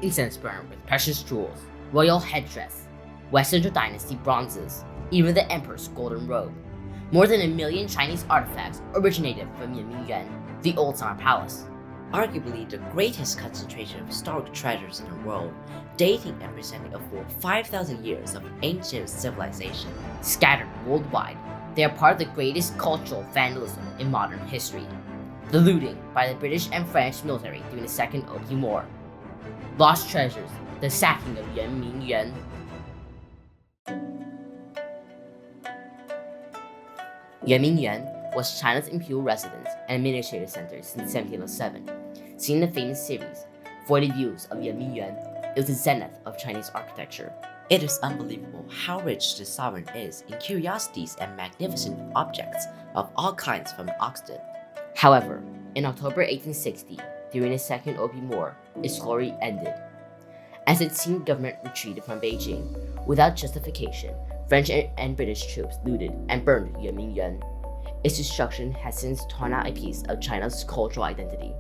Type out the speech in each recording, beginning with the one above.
incense burned with precious jewels, royal headdress, Western Dynasty bronzes, even the emperor's golden robe. More than 1 million Chinese artifacts originated from Yuanmingyuan, the old summer palace. Arguably the greatest concentration of historic treasures in the world, dating and presenting a full 5,000 years of ancient civilization. Scattered worldwide, they are part of the greatest cultural vandalism in modern history. The looting by the British and French military during the Second Opium War. Lost treasures, the sacking of Yuanmingyuan. Yuanmingyuan was China's imperial residence and administrative center since 1707. Seen in the famous series, 40 Views of Yuanmingyuan, it was the zenith of Chinese architecture. It is unbelievable how rich the sovereign is in curiosities and magnificent objects of all kinds from Occident. However, in October 1860, during the Second Opium War, its glory ended. As its Qing government retreated from Beijing, without justification, French and British troops looted and burned Yuanmingyuan. Its destruction has since torn out a piece of China's cultural identity.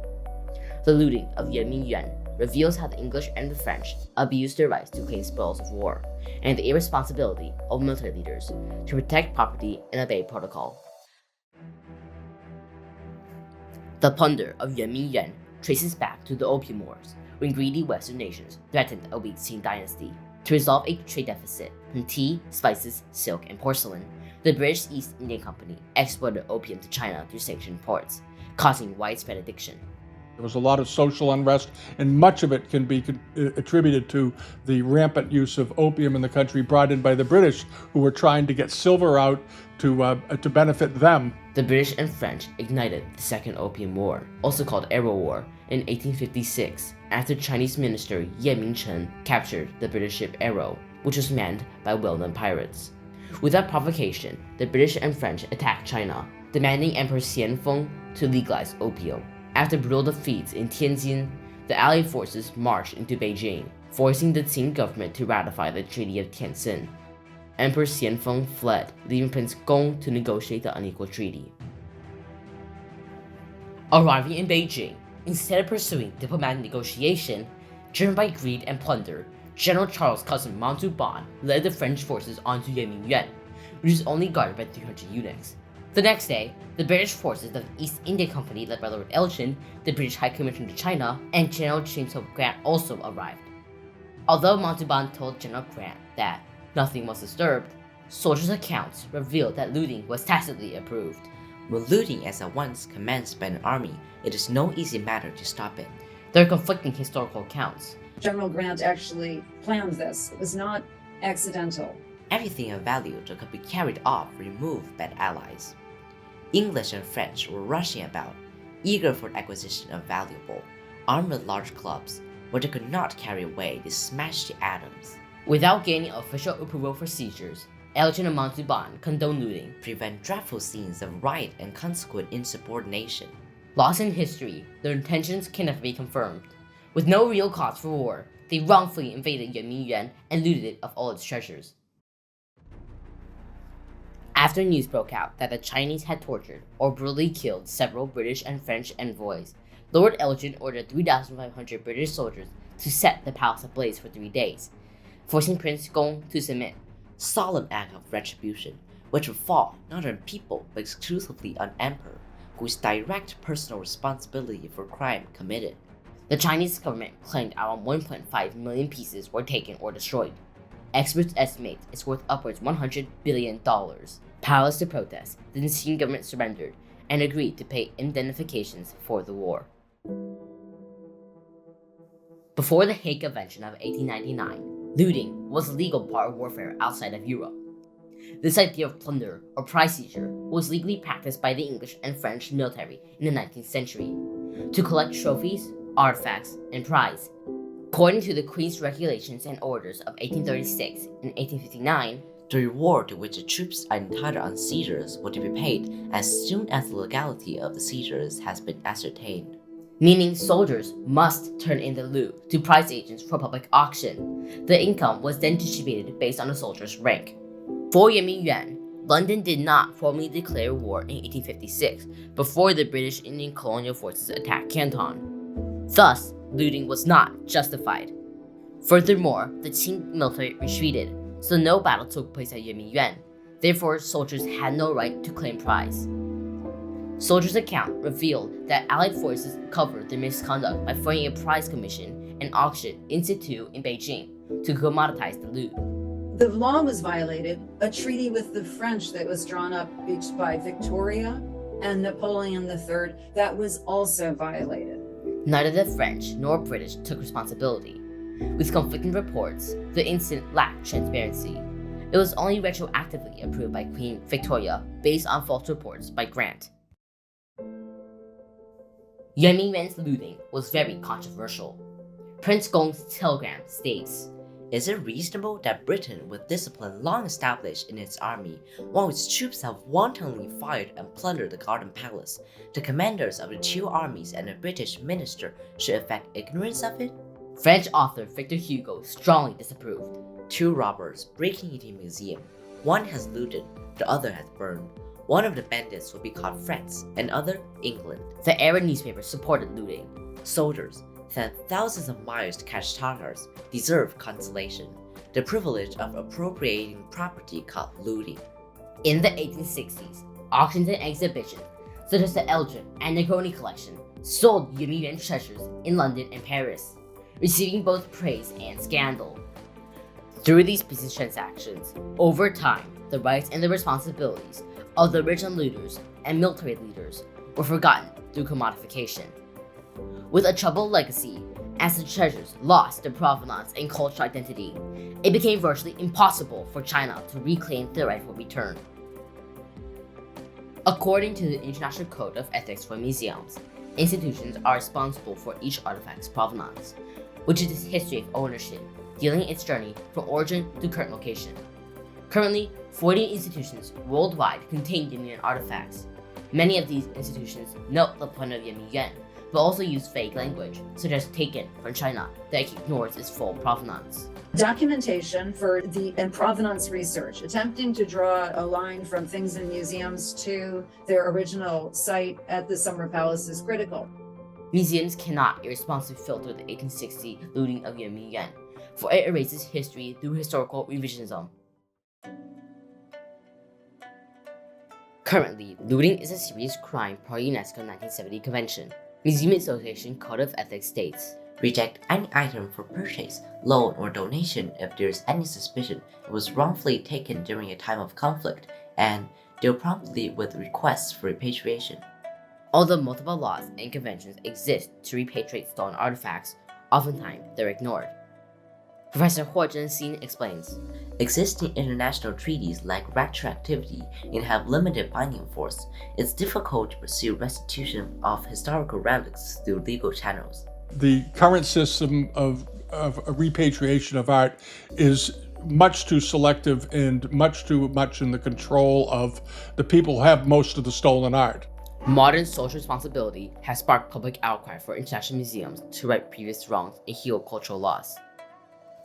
The looting of Yuanmingyuan reveals how the English and the French abused their rights to claim spoils of war, and the irresponsibility of military leaders to protect property and obey protocol. The plunder of Yuanmingyuan traces back to the Opium Wars, when greedy Western nations threatened a weak Qing dynasty. To resolve a trade deficit from tea, spices, silk, and porcelain, the British East India Company exported opium to China through sanctioned ports, causing widespread addiction. There was a lot of social unrest, and much of it can be attributed to the rampant use of opium in the country brought in by the British, who were trying to get silver out to benefit them. The British and French ignited the Second Opium War, also called Arrow War, in 1856 after Chinese minister Yuanmingyuan captured the British ship Arrow, which was manned by well-known pirates. Without provocation, the British and French attacked China, demanding Emperor Xianfeng to legalize opium. After brutal defeats in Tianjin, the Allied forces marched into Beijing, forcing the Qing government to ratify the Treaty of Tientsin. Emperor Xianfeng fled, leaving Prince Gong to negotiate the unequal treaty. Arriving in Beijing, instead of pursuing diplomatic negotiation, driven by greed and plunder, General Charles' cousin Montauban led the French forces onto Yuanmingyuan, which was only guarded by 300 eunuchs. The next day, the British forces of the East India Company led by Lord Elgin, the British High Commissioner to China, and General James Hope Grant also arrived. Although Montauban told General Grant that nothing was disturbed, soldiers' accounts revealed that looting was tacitly approved. When looting is at once commenced by an army, it is no easy matter to stop it. There are conflicting historical accounts. General Grant actually planned this. It was not accidental. Everything of value that could be carried off removed by the Allies. English and French were rushing about, eager for the acquisition of valuable, armed with large clubs. What they could not carry away, they smashed to atoms. Without gaining official approval for seizures, Elgin and Montauban condoned looting, prevent dreadful scenes of riot and consequent insubordination. Lost in history, their intentions can never be confirmed. With no real cause for war, they wrongfully invaded Yuanmingyuan and looted it of all its treasures. After news broke out that the Chinese had tortured or brutally killed several British and French envoys, Lord Elgin ordered 3,500 British soldiers to set the palace ablaze for 3 days, forcing Prince Gong to submit. Solemn act of retribution, which would fall not on people but exclusively on Emperor, whose direct personal responsibility for crime committed. The Chinese government claimed around 1.5 million pieces were taken or destroyed. Experts estimate it's worth upwards $100 billion. Powerless to protest, the Qing government surrendered and agreed to pay indemnifications for the war. Before the Hague Convention of 1899, looting was a legal part of warfare outside of Europe. This idea of plunder or prize seizure was legally practiced by the English and French military in the 19th century to collect trophies, artifacts, and prize. According to the Queen's Regulations and Orders of 1836 and 1859, the reward to which the troops are entitled on seizures will be paid as soon as the legality of the seizures has been ascertained. Meaning soldiers must turn in the loot to prize agents for public auction. The income was then distributed based on the soldier's rank. For Yuanmingyuan, London did not formally declare war in 1856 before the British Indian colonial forces attacked Canton. Thus, looting was not justified. Furthermore, the Qing military retreated, so no battle took place at Yuanmingyuan. Therefore, soldiers had no right to claim prize. Soldiers' account revealed that Allied forces covered their misconduct by forming a prize commission and auction institute in Beijing to commoditize the loot. The law was violated. A treaty with the French that was drawn up by Victoria and Napoleon III, that was also violated. Neither the French nor British took responsibility. With conflicting reports, the incident lacked transparency. It was only retroactively approved by Queen Victoria based on false reports by Grant. Yuanmingyuan's looting was very controversial. Prince Gong's telegram states, Is it reasonable that Britain, with discipline long established in its army, while its troops have wantonly fired and plundered the Garden Palace, the commanders of the two armies and the British minister should affect ignorance of it? French author Victor Hugo strongly disapproved. Two robbers breaking into a museum. One has looted, the other has burned. One of the bandits will be called France, and other England. The era newspaper supported looting. Soldiers, sent thousands of miles to catch Tatars, deserve consolation, the privilege of appropriating property called looting. In the 1860s, auctions and exhibitions, such as the Eldred and Negroni collection, sold Yuanmingyuan treasures in London and Paris, receiving both praise and scandal. Through these business transactions, over time, the rights and the responsibilities of the original looters and military leaders were forgotten through commodification. With a troubled legacy, as the treasures lost their provenance and cultural identity, it became virtually impossible for China to reclaim their rightful return. According to the International Code of Ethics for Museums, institutions are responsible for each artifact's provenance, which is its history of ownership, dealing its journey from origin to current location. Currently, 40 institutions worldwide contain Yuanmingyuan artifacts. Many of these institutions note the point of Yuanmingyuan, but also use vague language, such as taken from China, that ignores its full provenance. Documentation for and provenance research, attempting to draw a line from things in museums to their original site at the Summer Palace is critical. Museums cannot irresponsibly filter the 1860 looting of Yuanmingyuan, for it erases history through historical revisionism. Currently, looting is a serious crime per UNESCO 1970 Convention. Museum Association Code of Ethics states, Reject any item for purchase, loan, or donation if there is any suspicion it was wrongfully taken during a time of conflict, and deal promptly with requests for repatriation. Although multiple laws and conventions exist to repatriate stolen artifacts, oftentimes they're ignored. Professor Huo Zhenxin explains, Existing international treaties lack retroactivity and have limited binding force. It's difficult to pursue restitution of historical relics through legal channels. The current system of repatriation of art is much too selective and much too much in the control of the people who have most of the stolen art. Modern social responsibility has sparked public outcry for international museums to right previous wrongs and heal cultural loss.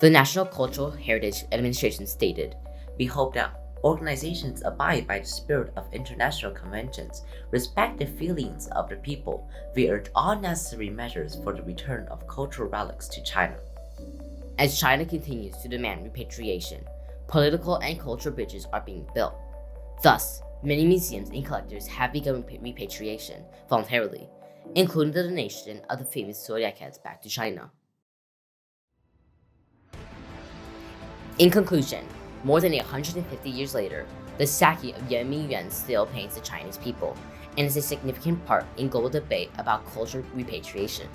The National Cultural Heritage Administration stated, We hope that organizations abide by the spirit of international conventions, respect the feelings of the people. We urge all necessary measures for the return of cultural relics to China. As China continues to demand repatriation, political and cultural bridges are being built. Thus, many museums and collectors have begun repatriation voluntarily, including the donation of the famous Zodiac back to China. In conclusion, more than 150 years later, the sacking of Yuanmingyuan still pains the Chinese people, and is a significant part in global debate about cultural repatriation.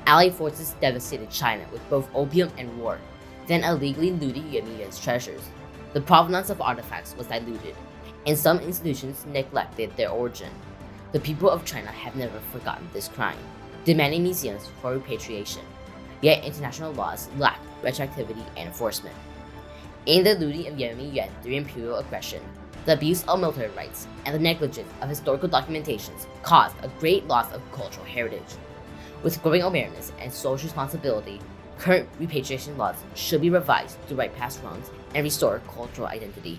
Allied forces devastated China with both opium and war, then illegally looted Yuanmingyuan's treasures. The provenance of artifacts was diluted, and some institutions neglected their origin. The people of China have never forgotten this crime, demanding museums for repatriation. Yet international laws lack retroactivity and enforcement. In the looting of Yuanmingyuan through imperial aggression, the abuse of military rights and the negligence of historical documentations caused a great loss of cultural heritage. With growing awareness and social responsibility, current repatriation laws should be revised to right past wrongs and restore cultural identity.